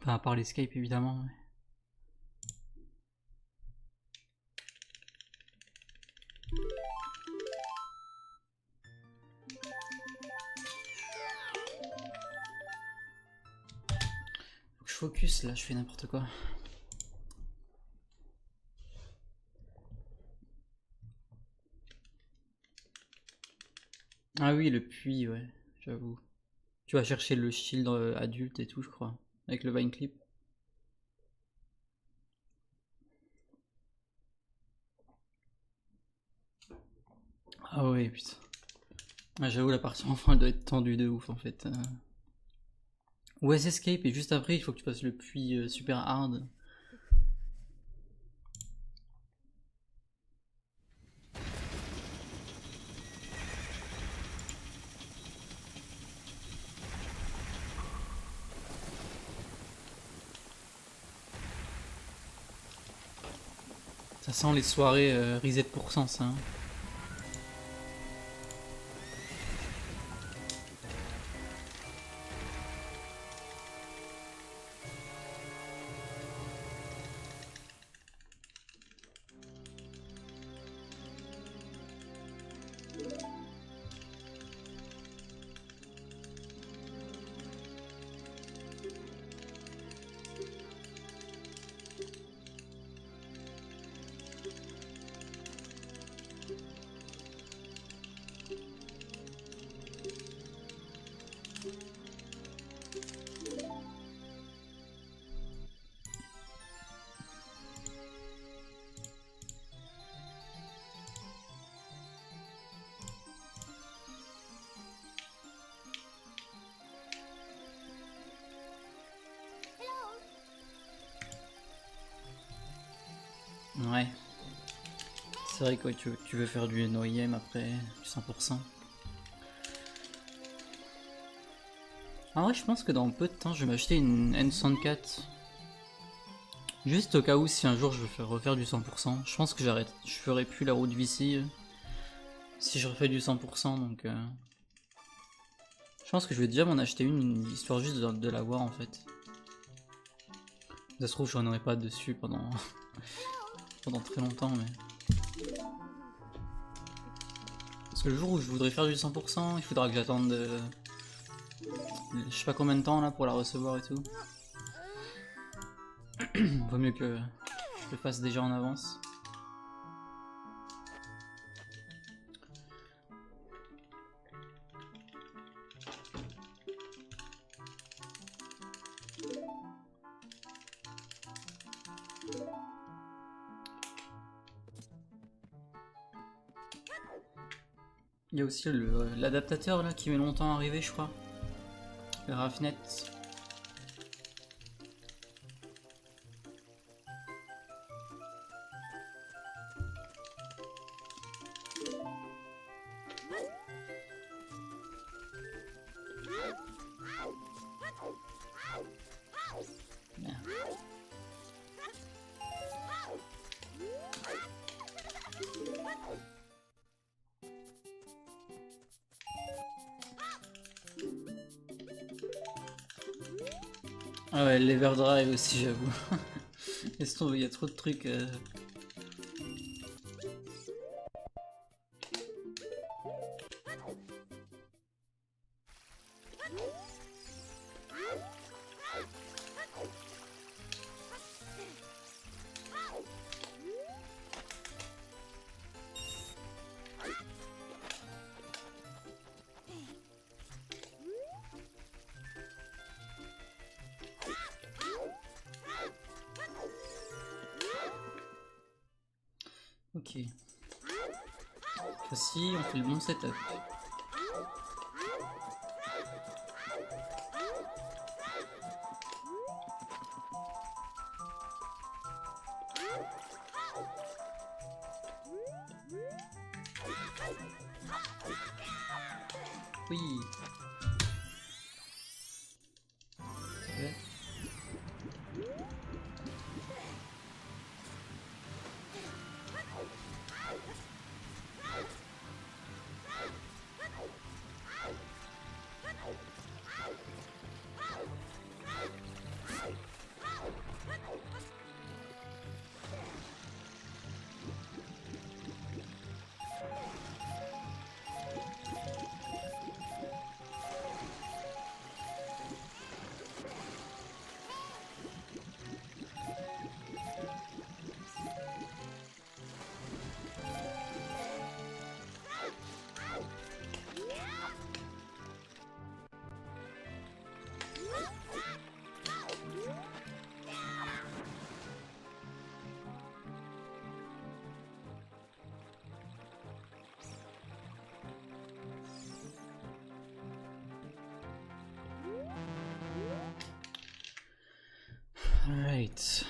Enfin, à part l'escape évidemment. Ouais. Faut que je focus là, je fais n'importe quoi. Ah oui, le puits, ouais, j'avoue. Tu vas chercher le shield adulte et tout, je crois, avec le vine clip. Ah ouais, putain. Ah, j'avoue, la partie enfant, elle doit être tendue de ouf en fait. West Escape, et juste après, il faut que tu fasses le puits super hard. Ça sent les soirées reset pour cent, ça. Hein. Ouais. C'est vrai que ouais, tu veux faire du noyem après, du 100%. En vrai, je pense que dans peu de temps, je vais m'acheter une N64. Juste au cas où, si un jour je veux refaire du 100%, je pense que j'arrête. Je ferai plus la route Vici si je refais du 100%, donc... Je pense que je vais déjà m'en acheter une, histoire juste de l'avoir en fait. Ça se trouve, j'en aurai pas dessus pendant, pendant très longtemps, mais... Parce que le jour où je voudrais faire du 100%, il faudra que j'attende... je sais pas combien de temps là pour la recevoir et tout. Vaut mieux que je le fasse déjà en avance. Il y a aussi l'adaptateur là qui met longtemps à arriver, je crois. Le Rafnet. Ah ouais, l'Everdrive aussi, j'avoue. Laisse tomber, il y a trop de trucs. Ok. Voici, on fait le bon setup. Oui. Ouais. Alright.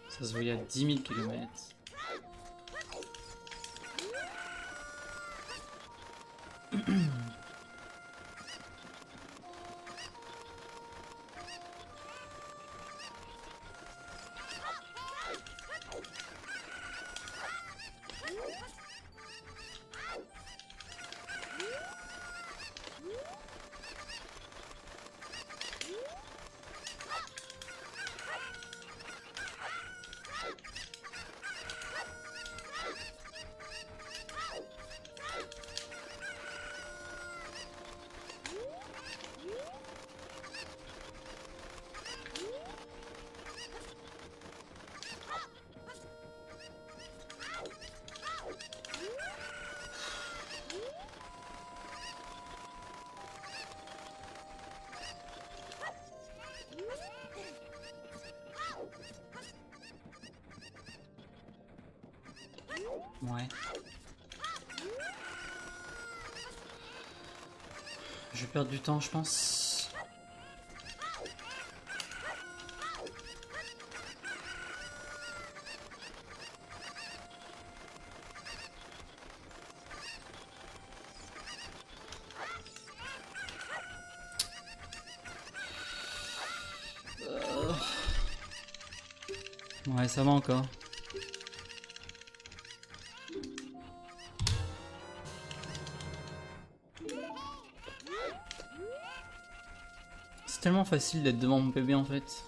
Ça se voyait à 10 000 km. Ouais. Je vais perdre du temps, je pense. Ouais, ça va encore. C'est tellement facile d'être devant mon PB en fait.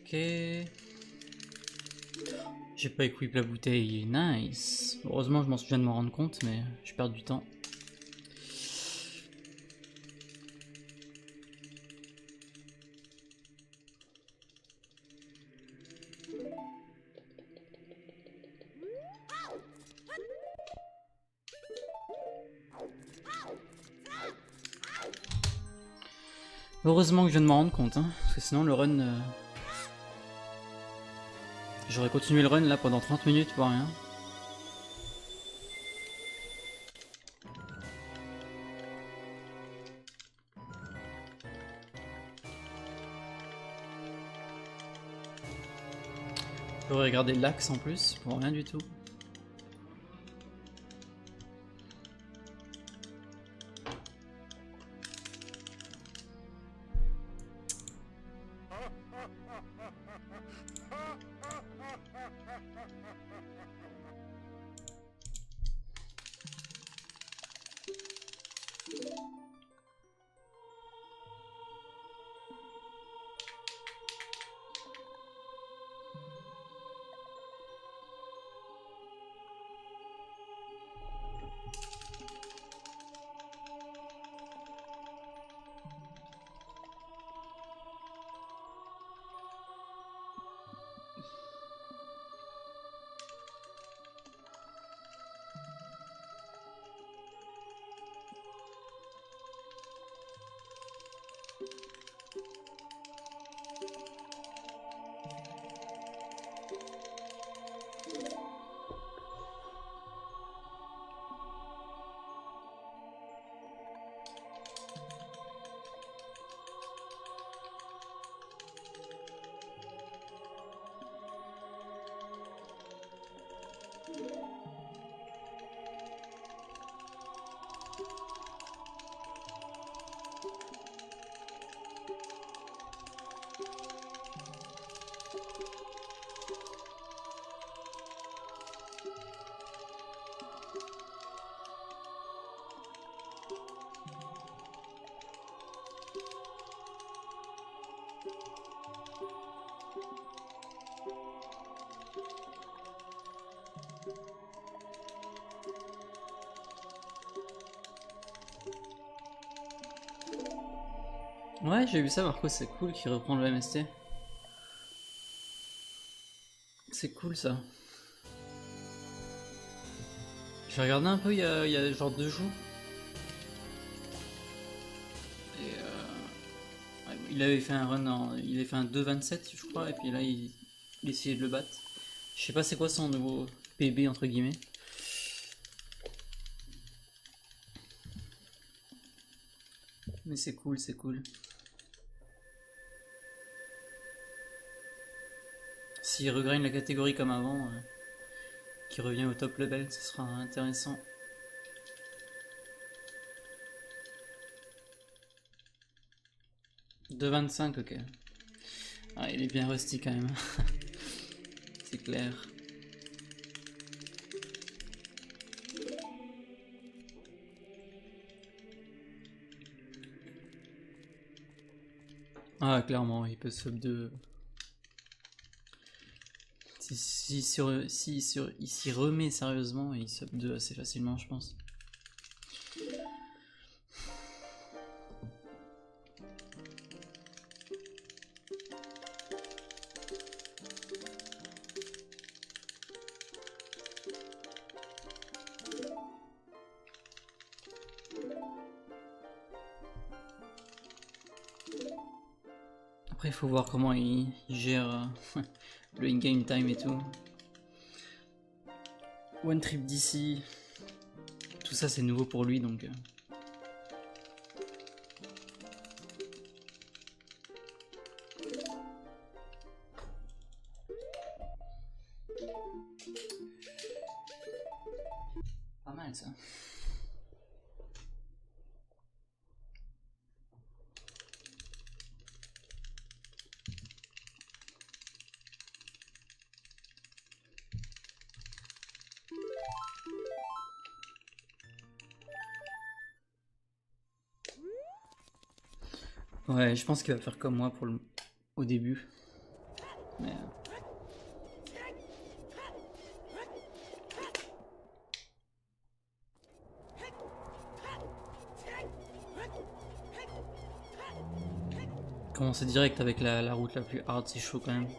Ok. J'ai pas équipé la bouteille, nice. Heureusement je m'en souviens de m'en rendre compte, mais je perds du temps. Heureusement que je viens de m'en rendre compte, hein, parce que sinon le run... J'aurais continué le run là pendant 30 minutes pour rien. J'aurais regardé l'axe en plus, pour rien du tout. Ouais, j'ai vu ça, Marco, c'est cool qu'il reprend le MST. C'est cool ça. J'ai regardé un peu il y a genre 2 jours. Et ouais, il avait fait un run il avait fait un 2,27 je crois, et puis là il essayait de le battre. Je sais pas c'est quoi son nouveau PB entre guillemets. Mais c'est cool, c'est cool. S'il regagne la catégorie comme avant, qui revient au top level, ce sera intéressant. De 25, ok. Ah, il est bien rusty quand même. C'est clair. Ah, clairement, il peut sub 2. Il s'y remet sérieusement, et il sub 2 assez facilement, je pense. Après, il faut voir comment il gère le in-game time et tout. One trip d'ici. Tout ça, c'est nouveau pour lui, donc... Pas mal, ça. Ouais, je pense qu'il va faire comme moi pour au début. Mais... Commencer direct avec la route la plus hard, c'est chaud quand même.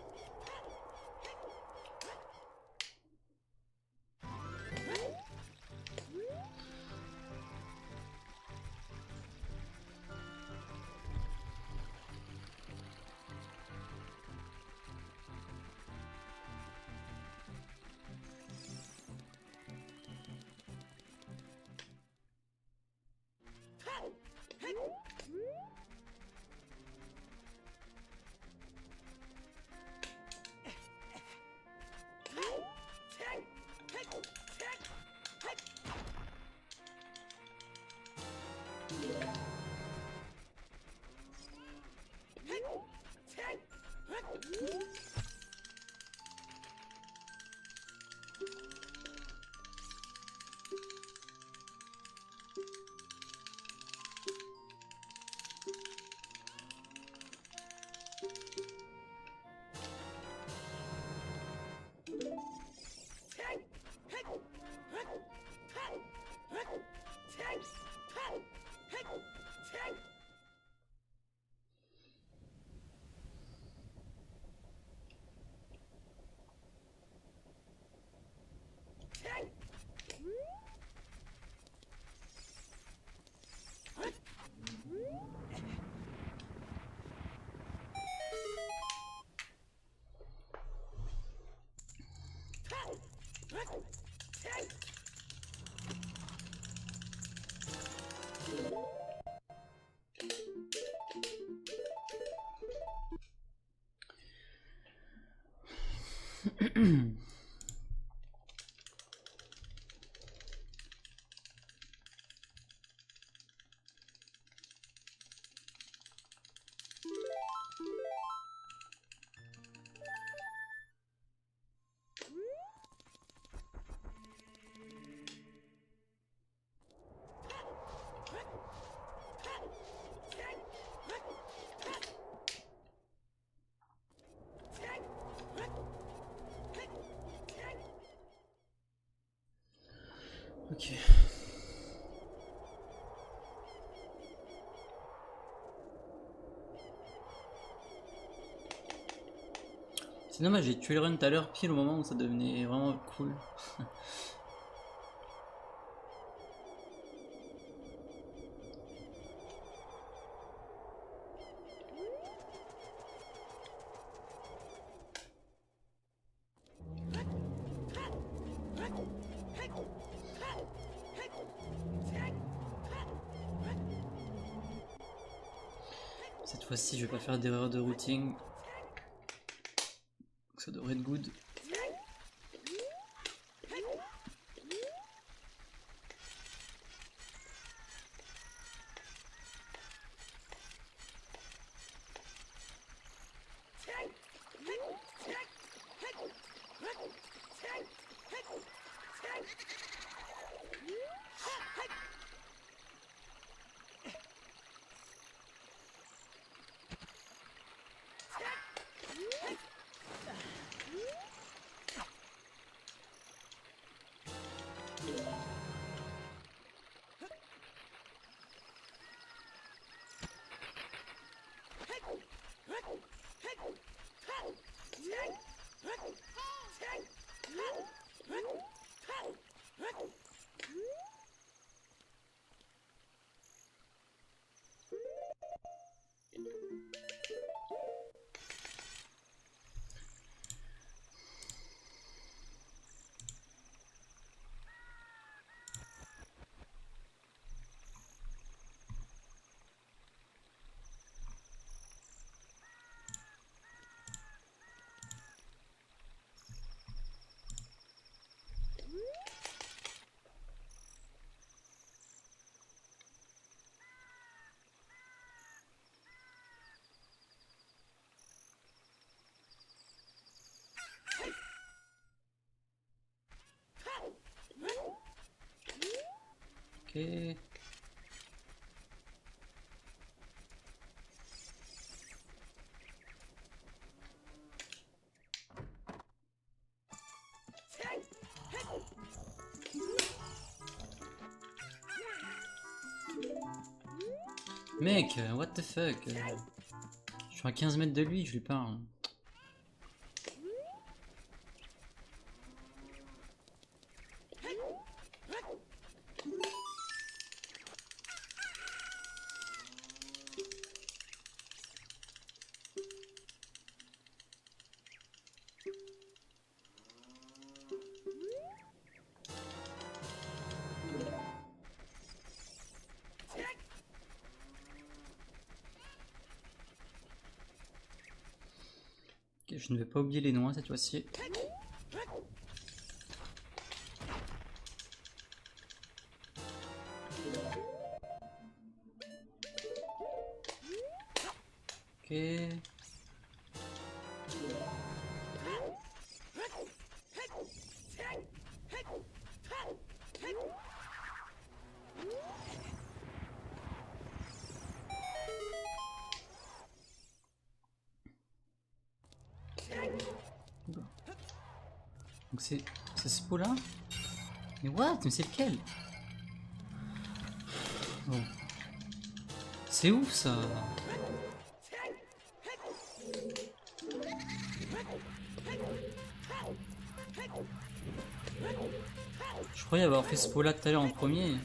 Ok. C'est dommage, j'ai tué le run tout à l'heure pile au moment où ça devenait vraiment cool. Cette fois-ci, je vais pas faire d'erreur de routing. Ça devrait être good. Ok. Mec, what the fuck? Je suis à 15 mètres de lui, je lui parle. Ok, je ne vais pas oublier les noix cette fois-ci. Ok. Donc c'est ce pot là? Mais what? Mais c'est lequel? Bon. C'est ouf ça! Je croyais avoir fait ce pot là tout à l'heure en premier.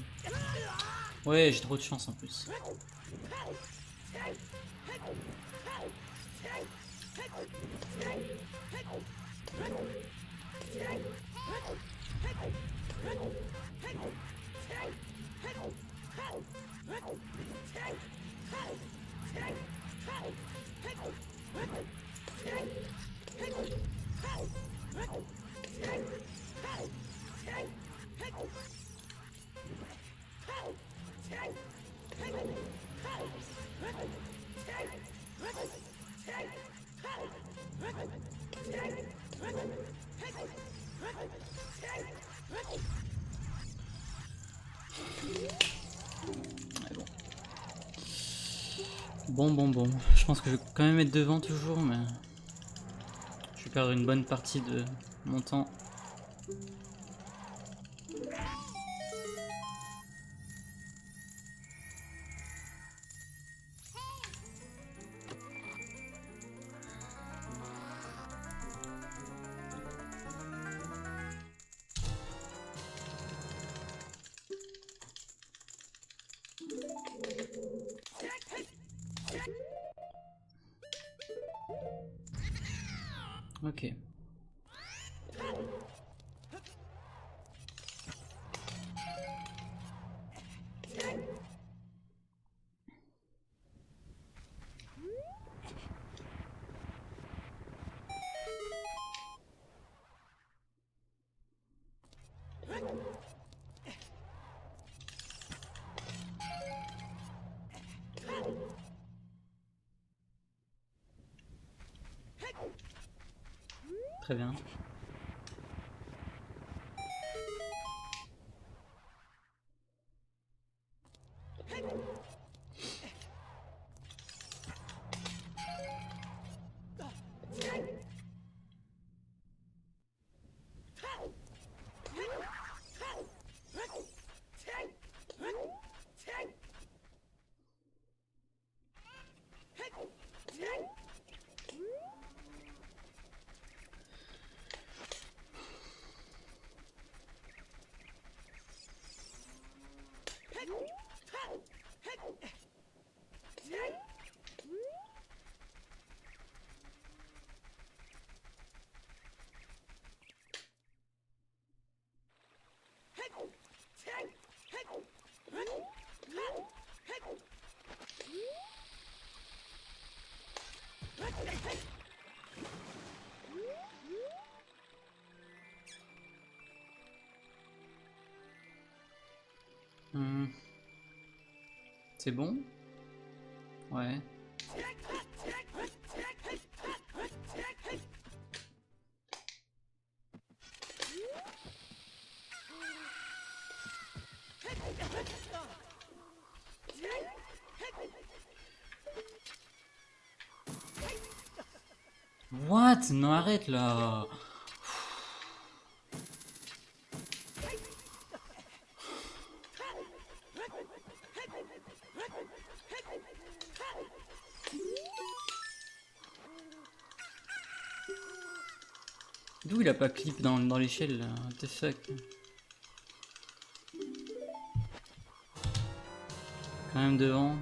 Ouais, j'ai trop de chance en plus. Bon. Je pense que je vais quand même être devant toujours, mais je vais perdre une bonne partie de mon temps. Ok. Très bien. C'est bon? Ouais. What? Non, arrête là. D'où il a pas clip dans l'échelle là? What the fuck? Quand même devant.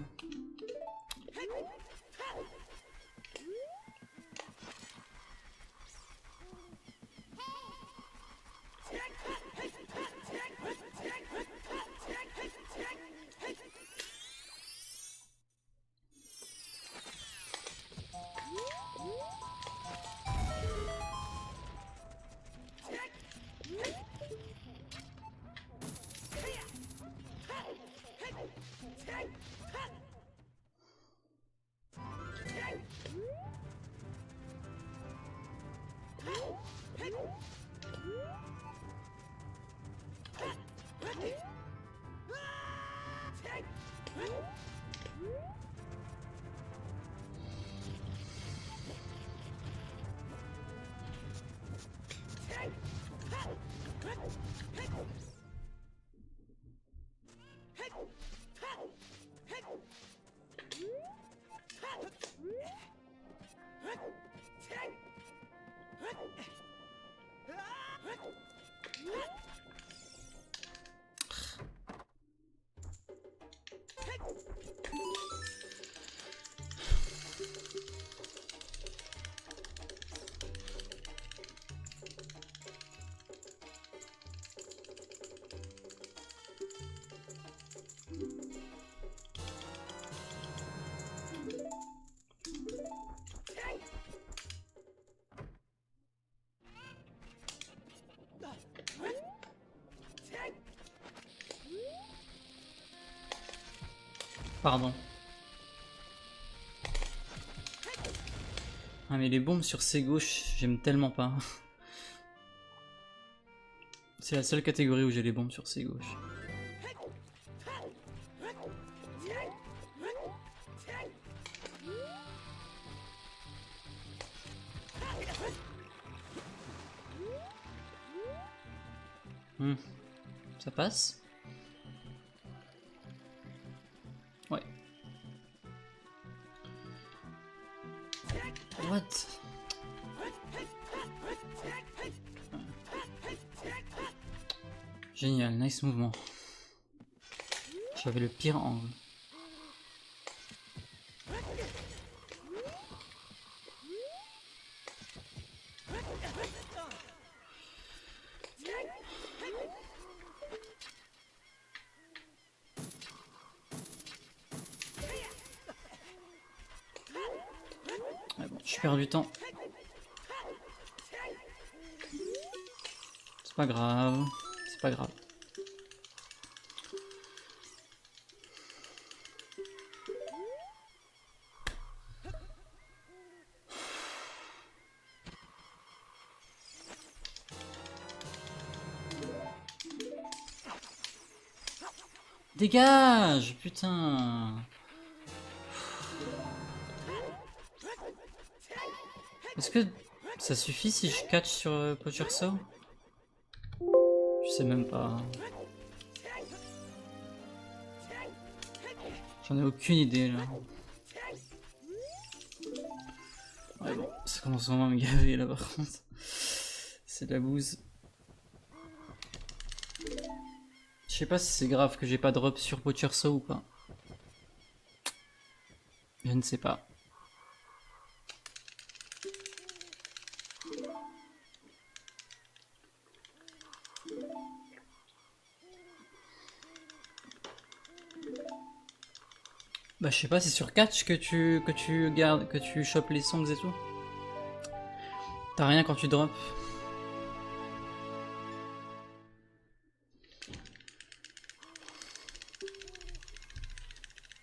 Pardon. Ah mais les bombes sur ses gauches, j'aime tellement pas. C'est la seule catégorie où j'ai les bombes sur ses gauches. Ça passe? Ouais. What? Génial, nice mouvement. J'avais le pire angle. Je perds du temps. C'est pas grave. C'est pas grave. Dégage, putain. Est-ce que ça suffit si je catch sur Poacher Saw? Je sais même pas. J'en ai aucune idée là. Ouais bon, ça commence vraiment à me gaver là par contre. C'est de la bouse. Je sais pas si c'est grave que j'ai pas drop sur Poacher Saw ou pas. Je ne sais pas. Bah je sais pas, c'est sur catch que tu gardes, que tu chopes les songs et tout. T'as rien quand tu drops.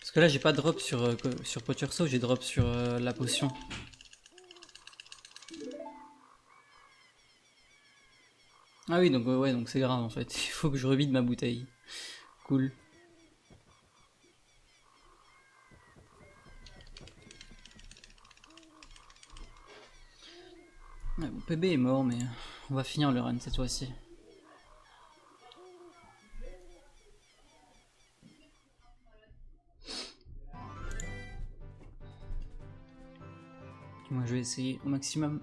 Parce que là j'ai pas drop sur Poacher Saw, j'ai drop sur la potion. Ah oui donc ouais donc c'est grave en fait, il faut que je revide ma bouteille. Cool. Ouais, mon PB est mort mais on va finir le run cette fois-ci. Moi je vais essayer au maximum.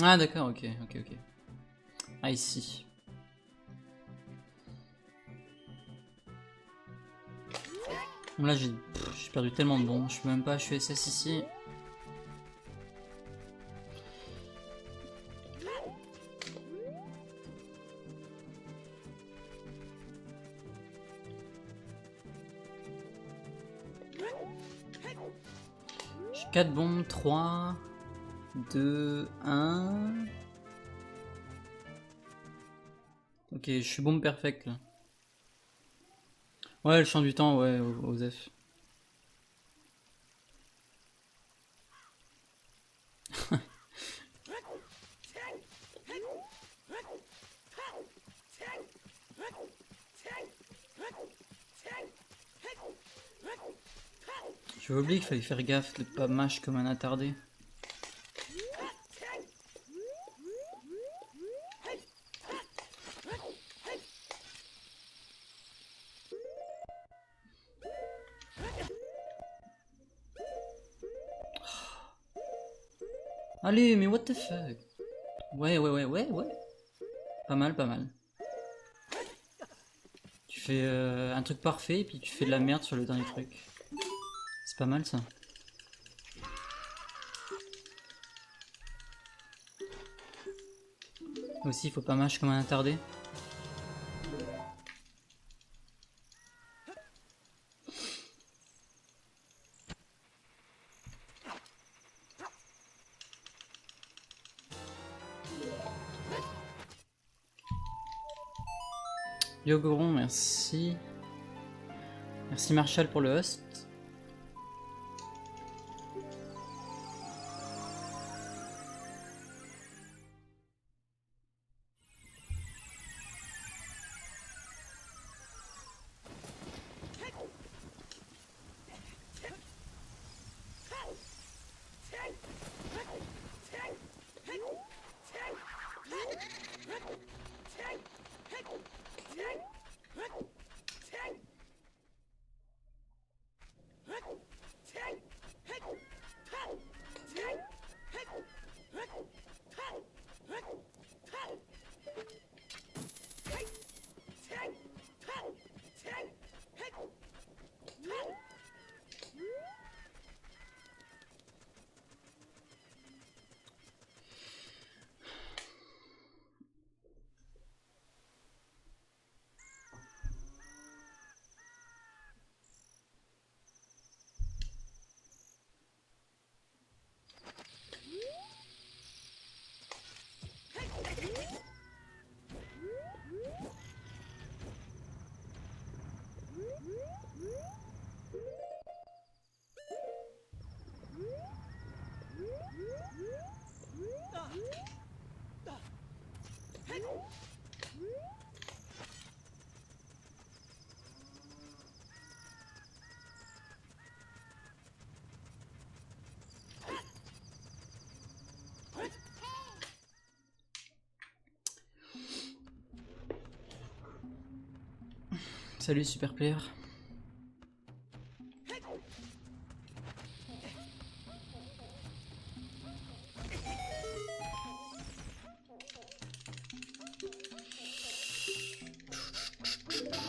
Ah d'accord, ok. Ah ici. Bon, là j'ai perdu tellement de bons, je peux même pas HUSS ici. J'ai 4 bombes, 3, 2, 1. Ok, je suis bombe perfect là. Ouais, le champ du temps, ouais, Osef. J'ai oublié qu'il fallait faire gaffe de pas mâche comme un attardé. Allez, mais what the fuck. Ouais. Pas mal. Tu fais un truc parfait et puis tu fais de la merde sur le dernier truc. C'est pas mal ça. Aussi, il faut pas mâche comme un attardé. Yogoron, merci. Merci Marshall pour le host. Salut super player.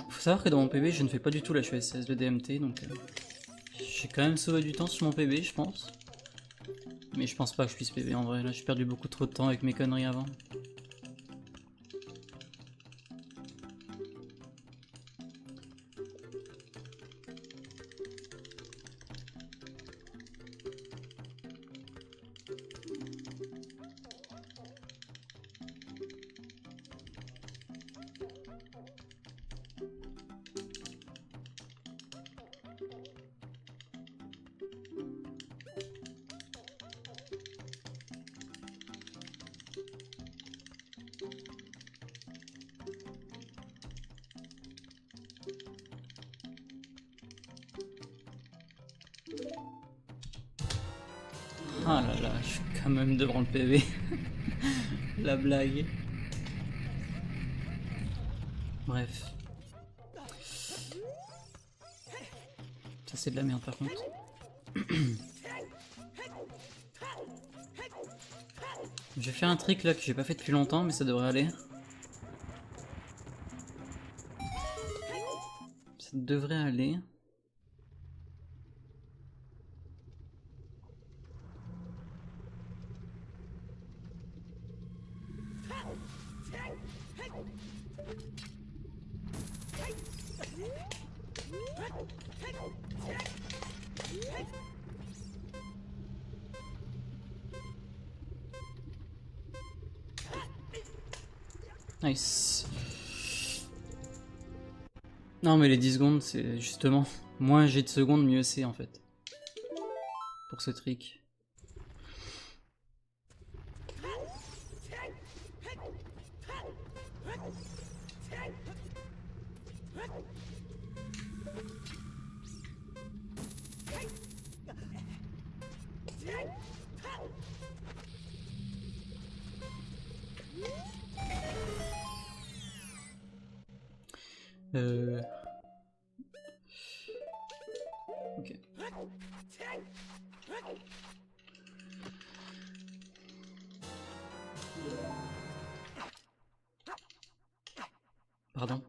Faut savoir que dans mon PB je ne fais pas du tout la HESS de DMT, donc j'ai quand même sauvé du temps sur mon PB je pense. Mais je pense pas que je puisse PB en vrai, là j'ai perdu beaucoup trop de temps avec mes conneries avant. Ah là là, je suis quand même devant le PV. La blague. Bref. Ça c'est de la merde par contre. Je vais faire un trick là que j'ai pas fait depuis longtemps mais ça devrait aller. Ça devrait aller. Nice. Non mais les 10 secondes c'est justement moins j'ai de secondes mieux c'est en fait. Pour ce trick. Ok. Pardon.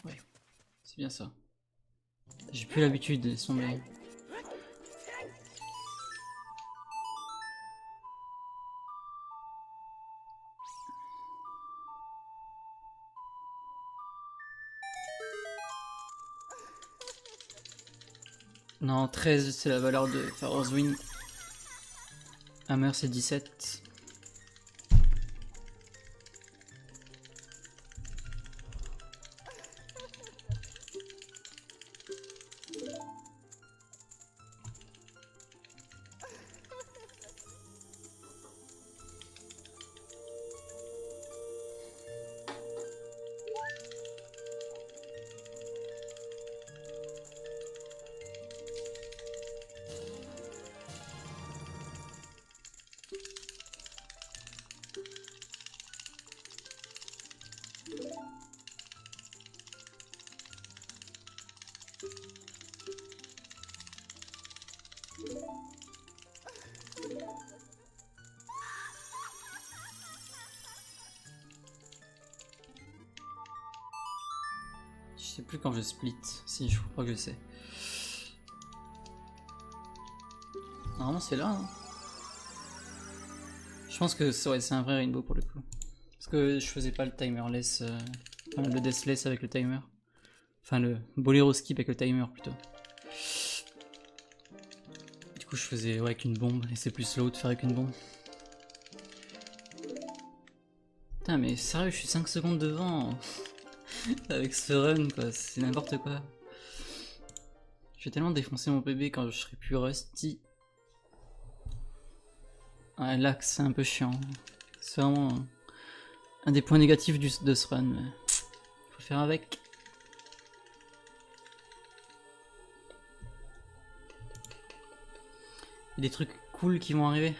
Ouais, c'est bien ça. J'ai plus l'habitude de tomber. Non, 13 c'est la valeur de Pharaoh's Wing. Hammer c'est 17. Je sais plus quand je split. Si, je crois que je sais. Normalement c'est là. Hein. Je pense que c'est un vrai rainbow pour le coup. Parce que je faisais pas le timerless. Enfin, le deathless avec le timer. Enfin le bolero skip avec le timer plutôt. Du coup je faisais ouais, avec une bombe et c'est plus slow de faire avec une bombe. Putain mais sérieux, je suis 5 secondes devant avec ce run quoi, c'est n'importe quoi. Je vais tellement défoncer mon PB quand je serai plus rusty. Ouais, l'axe c'est un peu chiant. C'est vraiment un des points négatifs de ce run, mais faut faire avec. Il y a des trucs cool qui vont arriver.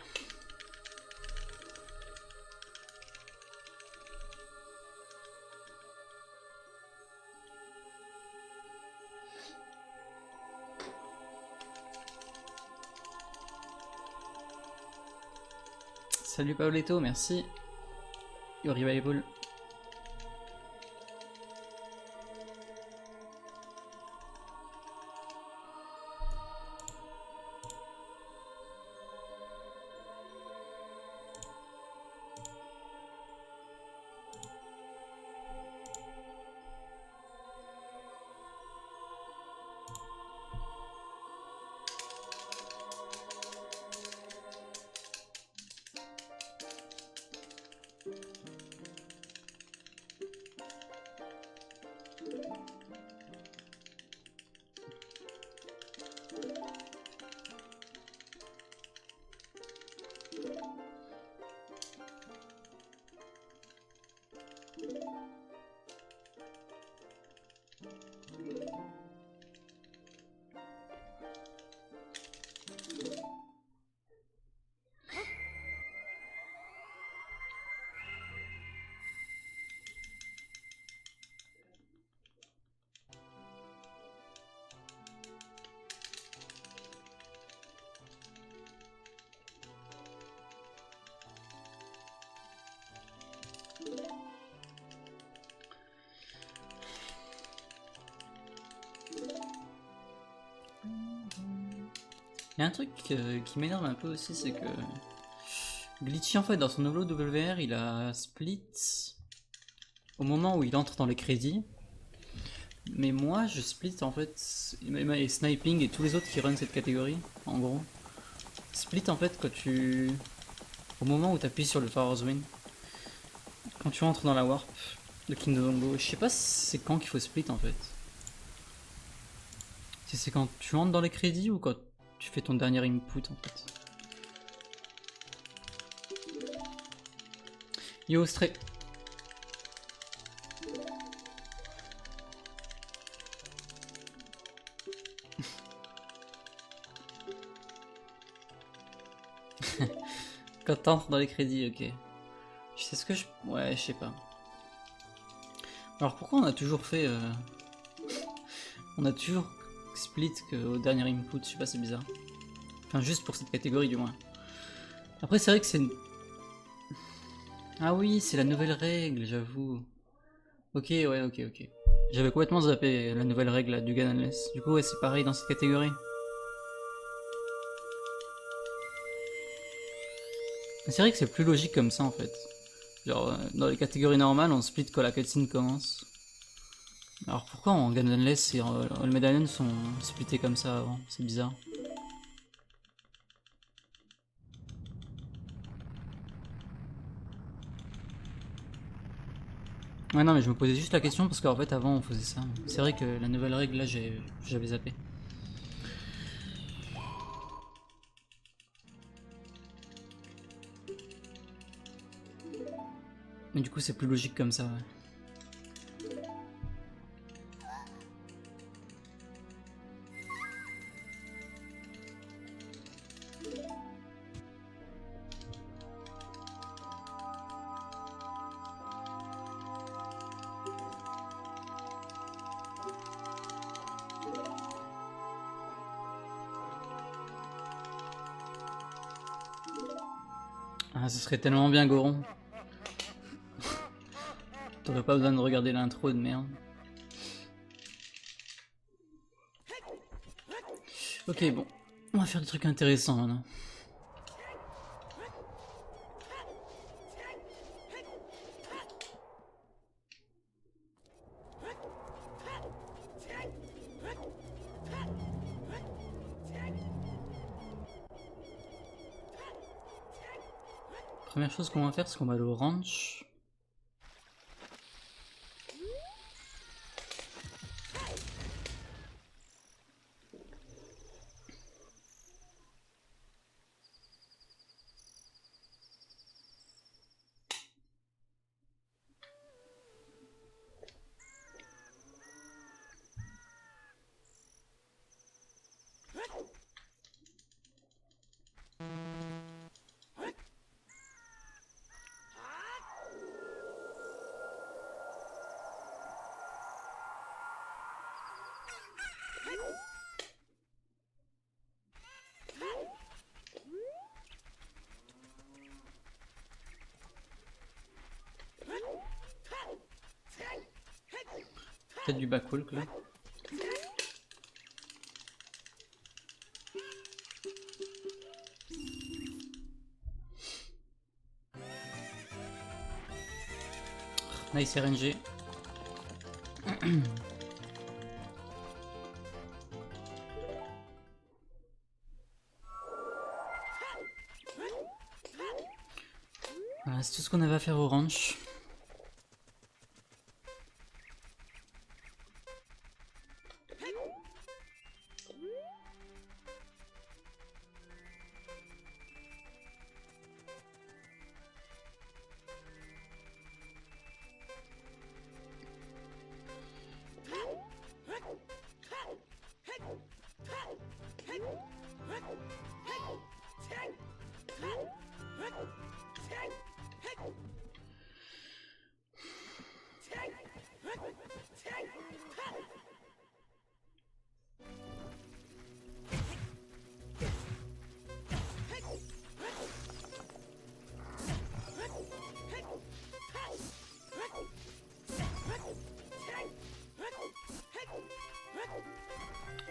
Salut Paoletto, merci. Your revival. Il y a un truc qui m'énerve un peu aussi, c'est que Glitchy en fait dans son holo WR il a split au moment où il entre dans les crédits. Mais moi je split en fait, et Sniping et tous les autres qui run cette catégorie, en gros. Split en fait quand tu... au moment où tu appuies sur le Pharaoh's Win. Quand tu entres dans la warp de King Dongo. Je sais pas si c'est quand qu'il faut split en fait. Si c'est quand tu entres dans les crédits ou quand tu fais ton dernier input en fait. Yo Stray. Quand t'entres dans les crédits, ok. Je sais ce que je... Ouais, je sais pas. Alors pourquoi on a toujours fait... On a toujours split au dernier input, je sais pas, c'est bizarre. Enfin, juste pour cette catégorie du moins. Après, c'est vrai que c'est... Ah oui, c'est la nouvelle règle, j'avoue. Ok, ouais, ok. J'avais complètement zappé la nouvelle règle là, du Gun Unless. Du coup, ouais, c'est pareil dans cette catégorie. C'est vrai que c'est plus logique comme ça en fait. Genre, dans les catégories normales, on split quand la cutscene commence. Alors pourquoi en Gun Unless et All Medallion sont splittés comme ça avant? C'est bizarre. Ouais non mais je me posais juste la question parce qu'en fait avant on faisait ça. C'est vrai que la nouvelle règle là j'avais zappé. Mais du coup c'est plus logique comme ça, ouais. Ah ce serait tellement bien Goron. T'aurais pas besoin de regarder l'intro de merde. Ok bon, on va faire des trucs intéressants maintenant. Première chose qu'on va faire, c'est qu'on va aller au ranch. Peut-être du backwalk là. Nice RNG. Voilà, c'est tout ce qu'on avait à faire au ranch.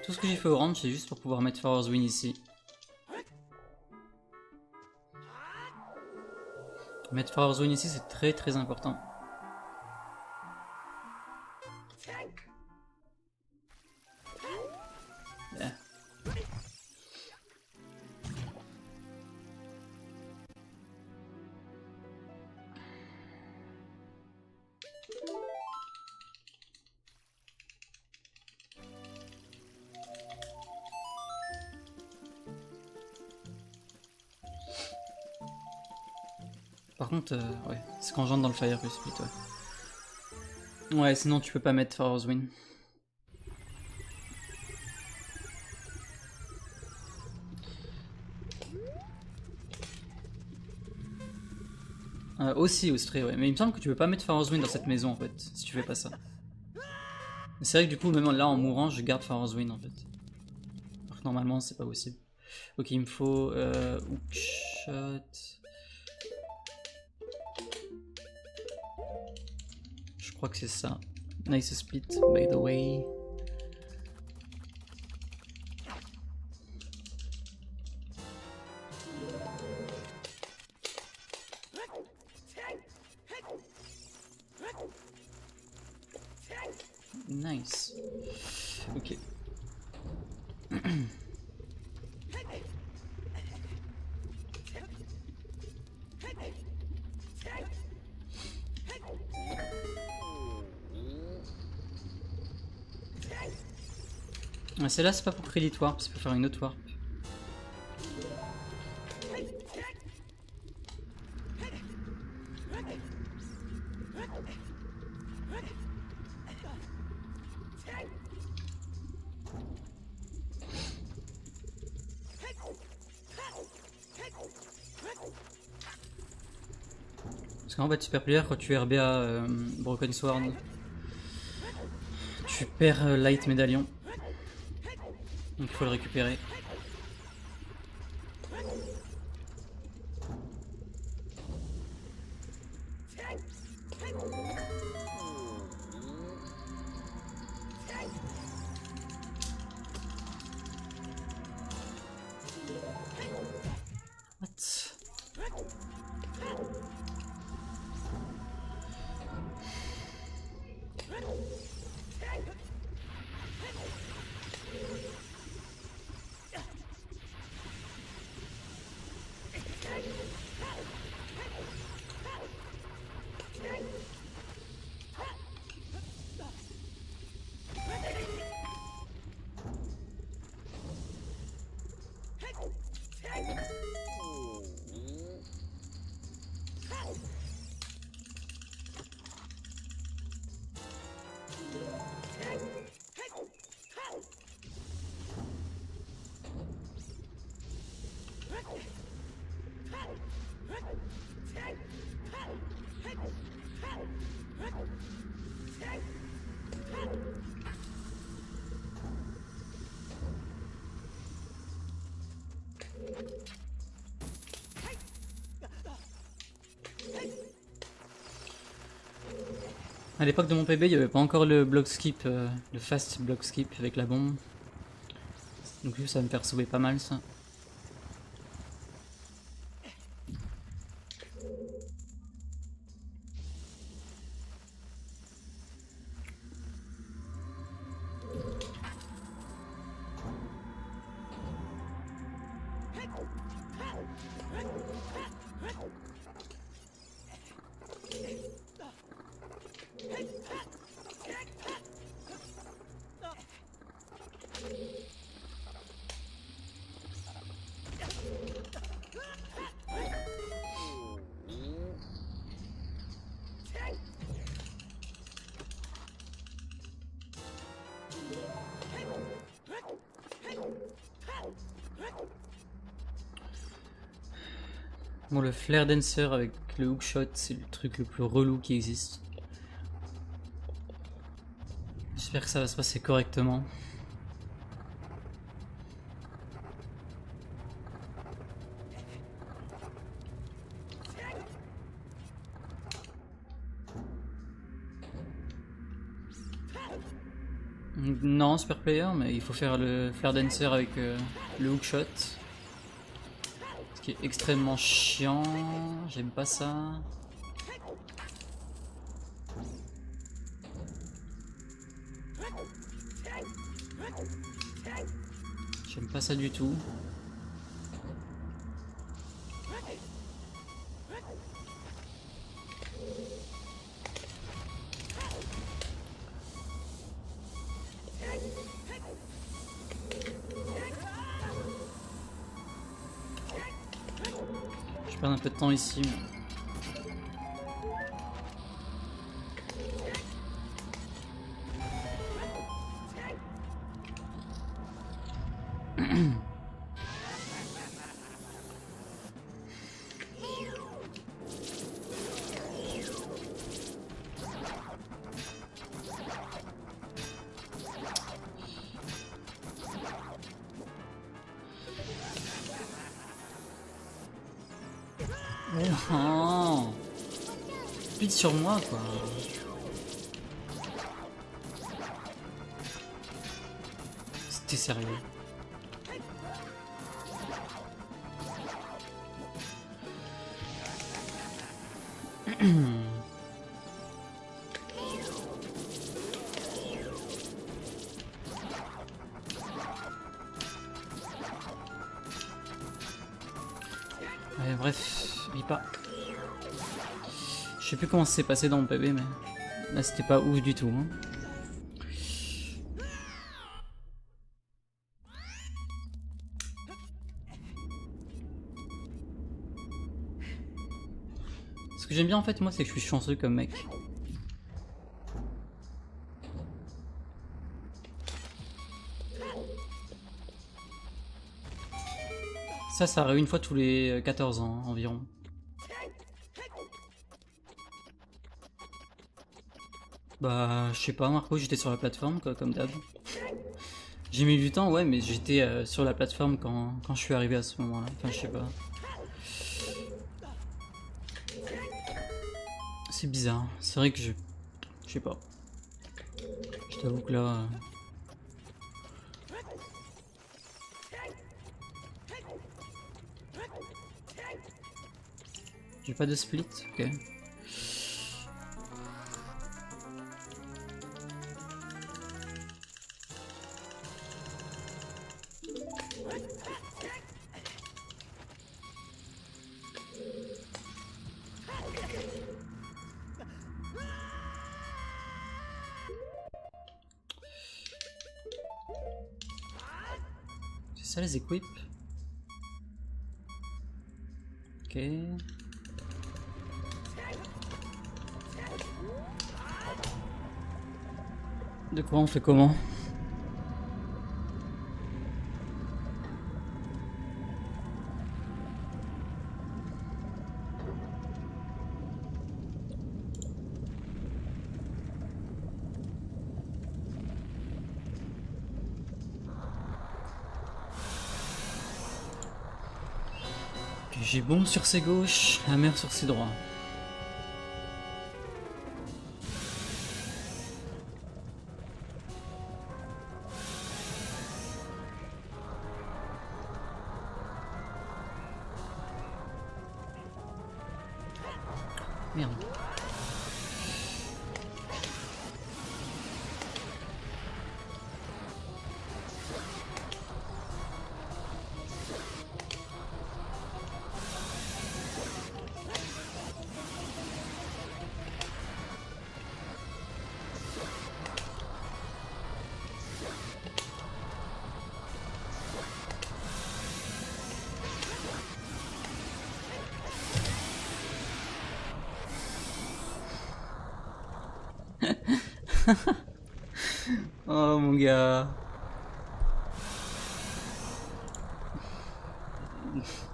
Tout ce que j'ai fait au ranch, c'est juste pour pouvoir mettre Farrah's Win ici. Mettre Farrah's Win ici, c'est très important. Yeah. Par contre, ouais, c'est quand j'entre dans le Fire que split, ouais. Ouais, sinon tu peux pas mettre Farrah's Win. Aussi au stray, ouais. Mais il me semble que tu peux pas mettre Farrah's Win dans cette maison en fait, si tu fais pas ça. C'est vrai que du coup, même là en mourant, je garde Farrah's Win en fait. Alors que normalement, c'est pas possible. Ok, il me faut hookshot. Je crois que c'est ça. Nice split, by the way. Nice. Ok. Celle-là, c'est pas pour Credit Warp, c'est pour faire une autre warp. Parce qu'en fait, Super Player, quand tu RBA Broken Sword, tu perds Light Médaillon. Donc il faut le récupérer. À l'époque de mon PB, il n'y avait pas encore le block skip, le fast block skip avec la bombe. Donc ça va me faire sauver pas mal ça. Bon, le flare dancer avec le hookshot, c'est le truc le plus relou qui existe. J'espère que ça va se passer correctement. Non, super player, mais il faut faire le flare dancer avec le hookshot. Ce qui est extrêmement chiant, j'aime pas ça. J'aime pas ça du tout. Je perds un peu de temps ici. Oh, vite sur moi quoi. C'était sérieux. Ouais, bref, il pas. Je sais plus comment ça s'est passé dans le PB, mais là c'était pas ouf du tout. Hein. Ce que j'aime bien en fait, moi, c'est que je suis chanceux comme mec. Ça arrive une fois tous les 14 ans environ. Bah, je sais pas, Marco, j'étais sur la plateforme, quoi, comme d'hab. J'ai mis du temps, ouais, mais j'étais sur la plateforme quand je suis arrivé à ce moment-là. Enfin, je sais pas. C'est bizarre. C'est vrai que je sais pas. Je t'avoue que là... J'ai pas de split, ok. C'est ça les equips? Ok. De quoi on fait comment? J'ai bombe sur ses gauches, hammer sur ses droits. Merde. Oh mon gars.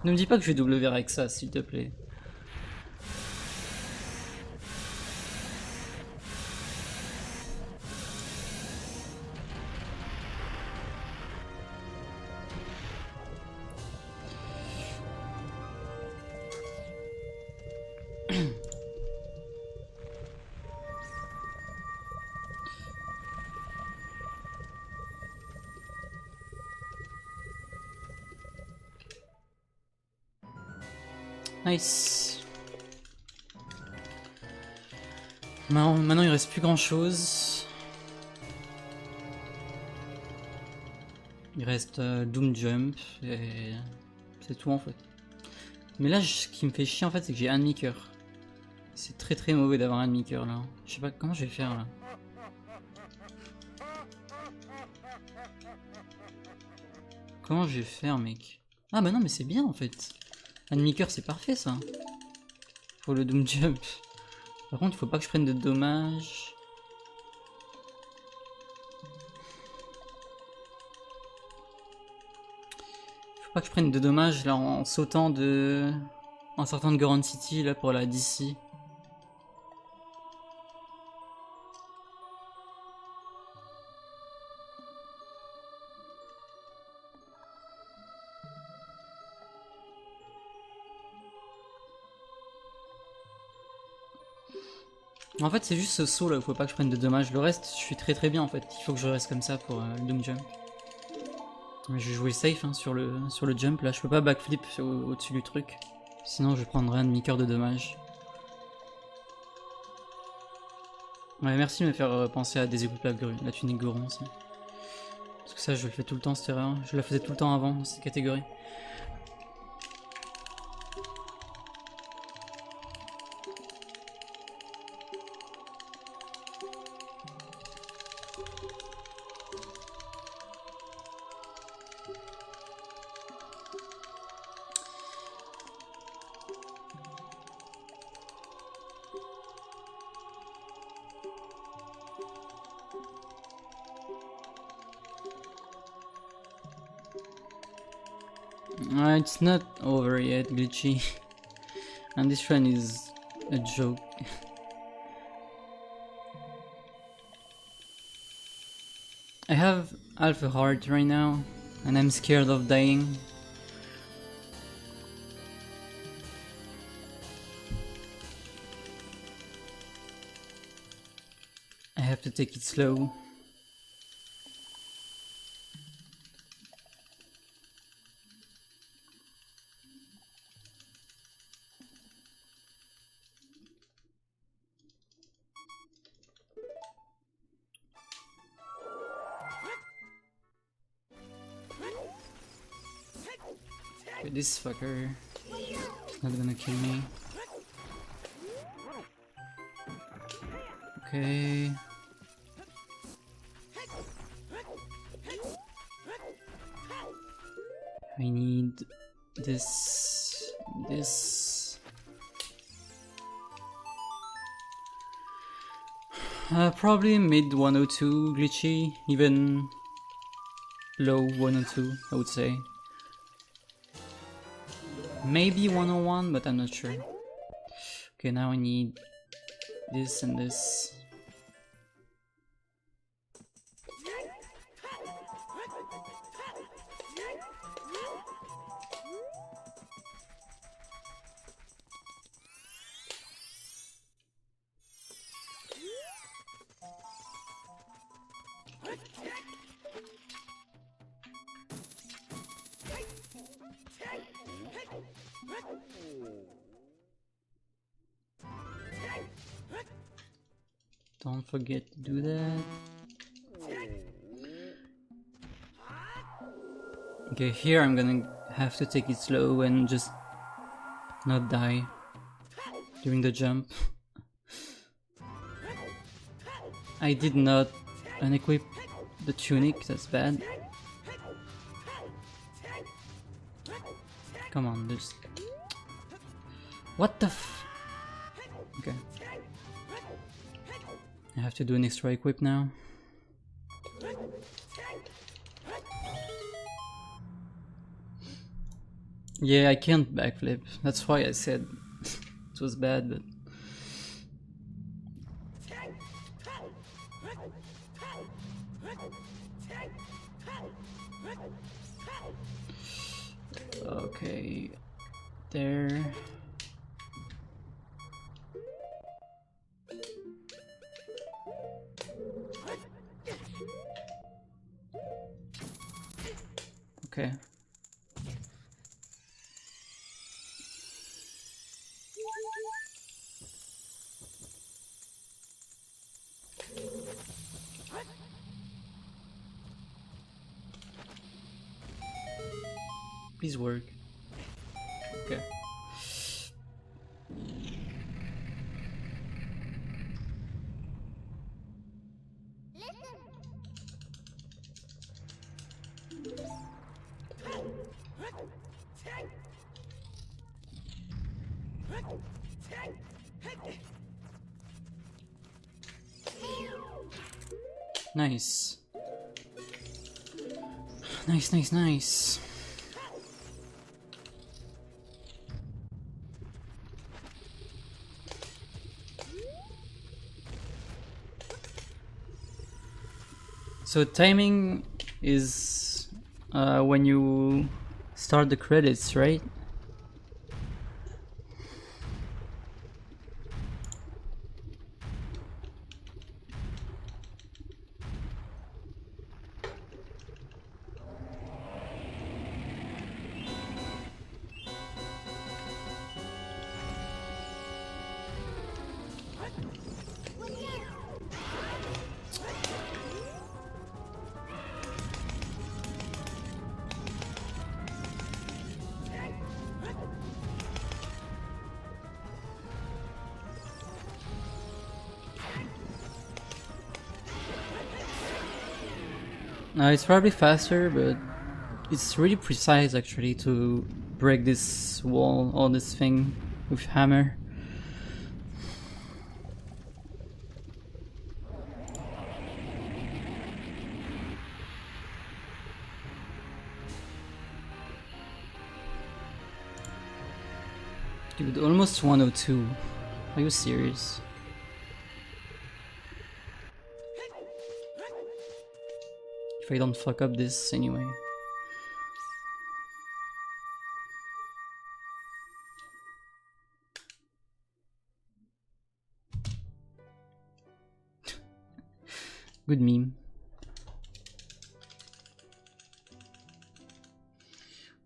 Ne me dis pas que je vais W avec ça, s'il te plaît. Nice. Maintenant il reste plus grand chose. Il reste Doom Jump et c'est tout en fait. Mais là ce qui me fait chier en fait c'est que j'ai un demi-cœur. C'est très mauvais d'avoir un demi-cœur là. Je sais pas comment je vais faire là. Comment je vais faire mec? Ah bah non mais c'est bien en fait. Un demi-cœur c'est parfait ça. Pour le Doom Jump. Par contre, il faut pas que je prenne de dommages. Faut pas que je prenne de dommages là en sautant de... En sortant de Goron City là pour la DC. En fait c'est juste ce saut là où faut pas que je prenne de dommages. Le reste je suis très bien en fait. Il faut que je reste comme ça pour le Doom Jump. Mais je vais jouer safe hein, sur le jump là. Je peux pas backflip au-dessus du truc. Sinon je prendrai un demi-cœur de dommages. Ouais merci de me faire penser à des écoutes la tunique Goron aussi. Parce que ça je le fais tout le temps cette erreur. Je la faisais tout le temps avant cette catégorie. It's not over yet, Glitchy. And this run is a joke. I have half a heart right now, and I'm scared of dying. I have to take it slow. Okay, this fucker is not gonna kill me. Okay. I need this. Probably mid 102 Glitchy, even low 102 I would say. Maybe 101, but I'm not sure. Okay, now I need this and this. Don't forget to do that. Okay, here I'm gonna have to take it slow and just not die during the jump. I did not unequip the tunic, that's bad. Come on, just... What the f... Okay. I have to do an extra equip now. Yeah, I can't backflip. That's why I said it was bad, but... Okay, there. Okay. Please work. Okay. Nice. Nice, nice, nice. So timing is when you start the credits, right? It's probably faster, but it's really precise actually to break this wall or this thing with hammer. Dude, almost 102. Are you serious? If I don't fuck up this anyway. Good meme.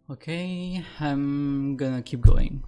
Okay, I'm gonna keep going.